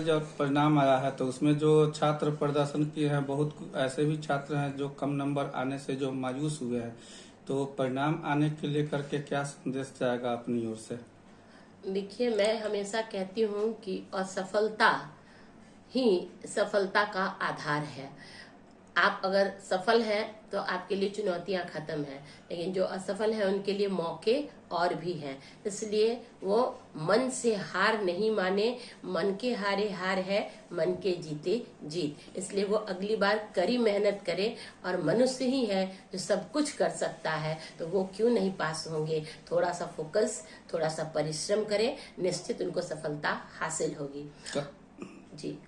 जब परिणाम आया है तो उसमें जो छात्र प्रदर्शन किए हैं, बहुत ऐसे भी छात्र हैं जो कम नंबर आने से जो मायूस हुए हैं। तो परिणाम आने के लेकर के क्या संदेश जाएगा अपनी ओर से? देखिए, मैं हमेशा कहती हूँ कि असफलता ही सफलता का आधार है। आप अगर सफल हैं तो आपके लिए चुनौतियां खत्म हैं, लेकिन जो असफल हैं उनके लिए मौके और भी हैं। इसलिए वो मन से हार नहीं माने, मन के हारे हार है, मन के जीते जीत। इसलिए वो अगली बार कड़ी मेहनत करे, और मनुष्य ही है जो सब कुछ कर सकता है, तो वो क्यों नहीं पास होंगे। थोड़ा सा फोकस, थोड़ा सा परिश्रम करें, निश्चित उनको सफलता हासिल होगी। जी,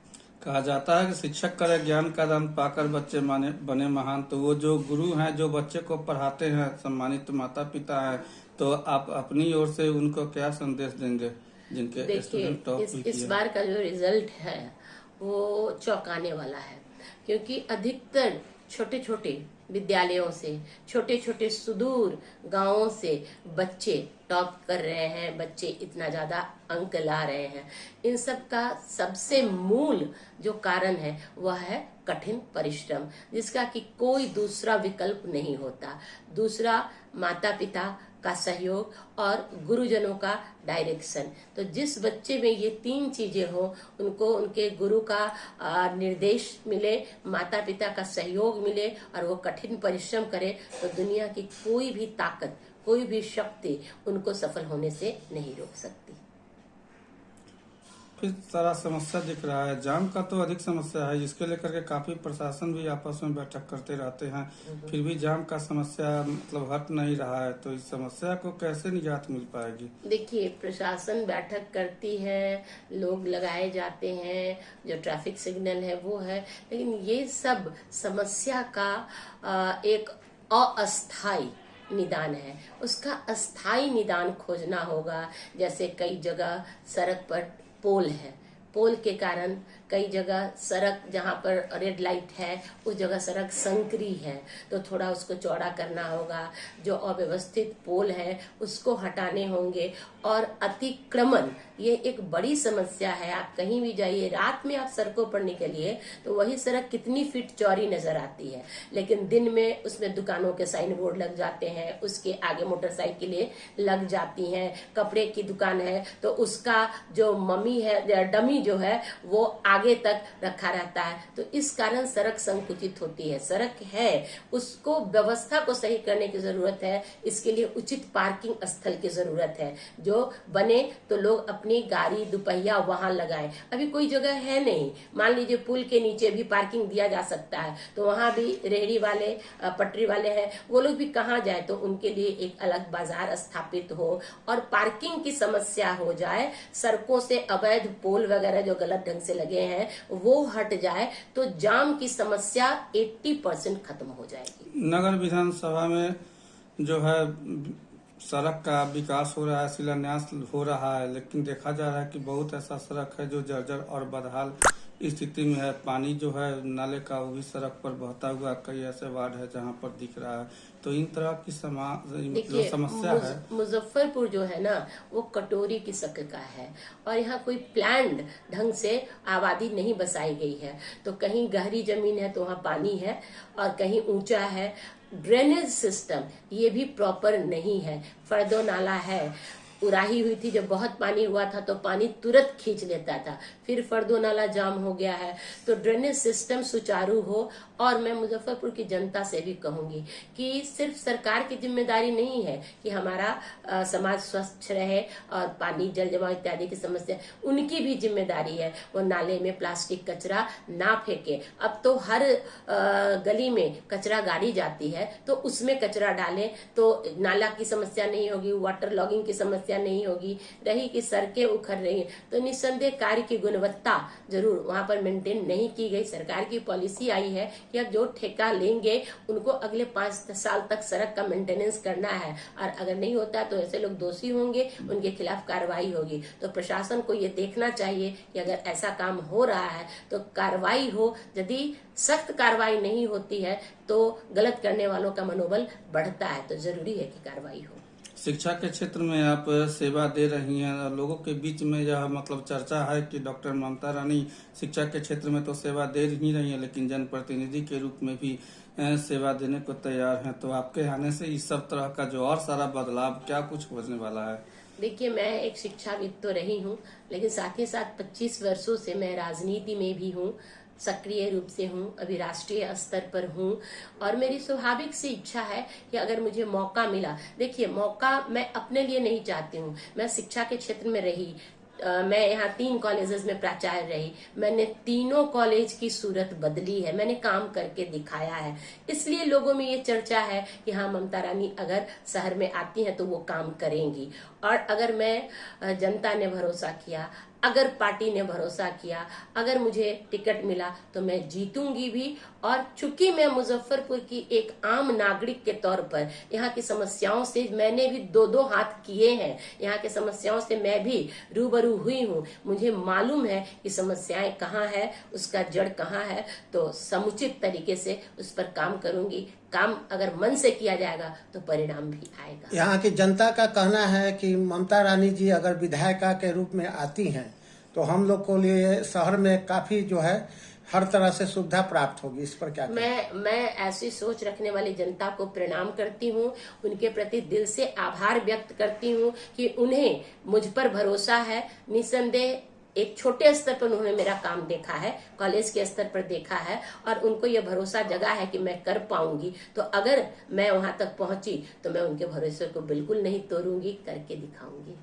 कहा जाता है कि शिक्षक करे ज्ञान का दान, पाकर बच्चे माने बने महान। तो वो जो गुरु हैं, जो बच्चे को पढ़ाते हैं, सम्मानित माता पिता हैं, तो आप अपनी ओर से उनको क्या संदेश देंगे जिनके देखिए, स्टूडेंट टॉप भी इस किए? बार का जो रिजल्ट है वो चौंकाने वाला है, क्योंकि अधिकतर छोटे छोटे विद्यालयों से, छोटे छोटे सुदूर गांवों से बच्चे टॉप कर रहे हैं, बच्चे इतना ज्यादा अंक ला रहे हैं। इन सब का सबसे मूल जो कारण है वह है कठिन परिश्रम, जिसका कि कोई दूसरा विकल्प नहीं होता। दूसरा, माता पिता का सहयोग और गुरुजनों का डायरेक्शन। तो जिस बच्चे में ये तीन चीजें हो, उनको उनके गुरु का निर्देश मिले, माता पिता का सहयोग मिले, और वो कठिन परिश्रम करे, तो दुनिया की कोई भी ताकत, कोई भी शक्ति उनको सफल होने से नहीं रोक सकती। फिर सारा समस्या दिख रहा है, जाम का तो अधिक समस्या है, जिसके लेकर के काफी प्रशासन भी आपस में बैठक करते रहते हैं, फिर भी जाम का समस्या मतलब हट नहीं रहा है। तो इस समस्या को कैसे निजात मिल पाएगी? देखिए, प्रशासन बैठक करती है, लोग लगाए जाते हैं, जो ट्रैफिक सिग्नल है वो है, लेकिन ये सब समस्या का एक अस्थाई निदान है। उसका अस्थाई निदान खोजना होगा। जैसे कई जगह सड़क पर पोल है, पोल के कारण कई जगह सड़क, जहाँ पर रेड लाइट है उस जगह सड़क संकरी है, तो थोड़ा उसको चौड़ा करना होगा। जो अव्यवस्थित पोल है उसको हटाने होंगे। और अतिक्रमण, ये एक बड़ी समस्या है। आप कहीं भी जाइए, रात में आप सड़कों पर निकलिए तो वही सड़क कितनी फीट चौड़ी नजर आती है, लेकिन दिन में उसमें दुकानों के साइन बोर्ड लग जाते हैं, उसके आगे मोटरसाइकिलें लग जाती हैं। कपड़े की दुकान है तो उसका जो मम्मी है, डमी जो है, वो आगे तक रखा रहता है। तो इस कारण सड़क संकुचित होती है। सड़क है, उसको व्यवस्था को सही करने की जरूरत है। इसके लिए उचित पार्किंग स्थल की जरूरत है, जो बने तो लोग अपनी गाड़ी दुपहिया वहां लगाएं। अभी कोई जगह है नहीं, मान लीजिए पुल के नीचे भी पार्किंग दिया जा सकता है, तो वहां भी रेहड़ी वाले, पटरी वाले हैं, वो लोग भी कहाँ जाए, तो उनके लिए एक अलग बाजार स्थापित हो और पार्किंग की समस्या हो जाए। सड़कों से अवैध पोल वगैरह जो गलत ढंग से लगे हैं वो हट जाए, तो जाम की समस्या 80% खत्म हो जाएगी। नगर विधानसभा में जो है सड़क का विकास हो रहा है, शिलान्यास हो रहा है, लेकिन देखा जा रहा है कि बहुत ऐसा सड़क है जो जर्जर और बदहाल स्थिति में है। पानी जो है नाले का वो भी सड़क पर बहता हुआ कई ऐसे वार्ड है जहाँ पर दिख रहा है। तो इन तरह की जो समस्या है, मुजफ्फरपुर जो है ना, वो कटोरी की शक्ल का है, और यहाँ कोई प्लान्ड ढंग से आबादी नहीं बसाई गई है। तो कहीं गहरी जमीन है तो वहाँ पानी है, और कहीं ऊंचा है। ड्रेनेज सिस्टम ये भी प्रॉपर नहीं है। फर्दो नाला है, उराही हुई थी, जब बहुत पानी हुआ था तो पानी तुरंत खींच लेता था, फिर फर्दो नाला जाम हो गया है। तो ड्रेनेज सिस्टम सुचारू हो। और मैं मुजफ्फरपुर की जनता से भी कहूंगी कि सिर्फ सरकार की जिम्मेदारी नहीं है कि हमारा समाज स्वस्थ रहे और पानी जल जमाव इत्यादि की समस्या, उनकी भी जिम्मेदारी है। वो नाले में प्लास्टिक कचरा ना फेंके। अब तो हर गली में कचरा गाड़ी जाती है, तो उसमें कचरा डालें, तो नाला की समस्या नहीं होगी, वाटर लॉगिंग की समस्या नहीं होगी। रही कि सड़कें उखड़ रही हैं, तो निस्संदेह कार्य की गुणवत्ता जरूर वहां पर मेंटेन नहीं की गई। सरकार की पॉलिसी आई है कि अब जो ठेका लेंगे उनको अगले 5 साल तक सड़क का मेंटेनेंस करना है, और अगर नहीं होता तो ऐसे लोग दोषी होंगे, उनके खिलाफ कार्रवाई होगी। तो प्रशासन को ये देखना चाहिए कि अगर ऐसा काम हो रहा है तो कार्रवाई हो। यदि सख्त कार्रवाई नहीं होती है तो गलत करने वालों का मनोबल बढ़ता है, तो जरूरी है कि कार्रवाई हो। शिक्षा के क्षेत्र में आप सेवा दे रही हैं और लोगों के बीच में यह मतलब चर्चा है कि डॉक्टर ममता रानी शिक्षा के क्षेत्र में तो सेवा दे ही रही है लेकिन जनप्रतिनिधि के रूप में भी सेवा देने को तैयार हैं। तो आपके आने से इस सब तरह का जो और सारा बदलाव क्या कुछ होने वाला है? देखिए, मैं एक शिक्षाविद तो रही हूँ, लेकिन साथ ही साथ 25 वर्षों से मैं राजनीति में भी हूँ, सक्रिय रूप से हूँ, अभी राष्ट्रीय स्तर पर हूँ। और मेरी स्वाभाविक सी इच्छा है कि अगर मुझे मौका मिला, देखिए मौका मैं अपने लिए नहीं चाहती हूँ। मैं शिक्षा के क्षेत्र में रही, मैं यहाँ 3 कॉलेजेस में प्राचार्य रही, मैंने तीनों कॉलेज की सूरत बदली है, मैंने काम करके दिखाया है। इसलिए लोगों में ये चर्चा है कि हाँ, ममता रानी अगर शहर में आती हैं तो वो काम करेंगी। और अगर मैं जनता ने भरोसा किया, अगर पार्टी ने भरोसा किया, अगर मुझे टिकट मिला तो मैं जीतूंगी भी। और चूंकि मैं मुजफ्फरपुर की एक आम नागरिक के तौर पर यहाँ की समस्याओं से मैंने भी 2-2 हाथ किए हैं, यहाँ की समस्याओं से मैं भी रूबरू हुई हूँ, मुझे मालूम है कि समस्याएं कहाँ है, उसका जड़ कहाँ है। तो समुचित तरीके से उस पर काम करूंगी। काम अगर मन से किया जाएगा तो परिणाम भी आएगा। यहाँ की जनता का कहना है कि ममता रानी जी अगर विधायिका के रूप में आती हैं तो हम लोग को लिए शहर में काफी जो है हर तरह से सुविधा प्राप्त होगी। इस पर क्या मैं ऐसी सोच रखने वाली जनता को प्रणाम करती हूँ, उनके प्रति दिल से आभार व्यक्त करती हूँ कि उन्हें मुझ पर भरोसा है। निसंदेह एक छोटे स्तर पर उन्होंने मेरा काम देखा है, कॉलेज के स्तर पर देखा है, और उनको यह भरोसा जगा है कि मैं कर पाऊंगी। तो अगर मैं वहां तक पहुंची तो मैं उनके भरोसे को बिल्कुल नहीं तोड़ूंगी, करके दिखाऊंगी।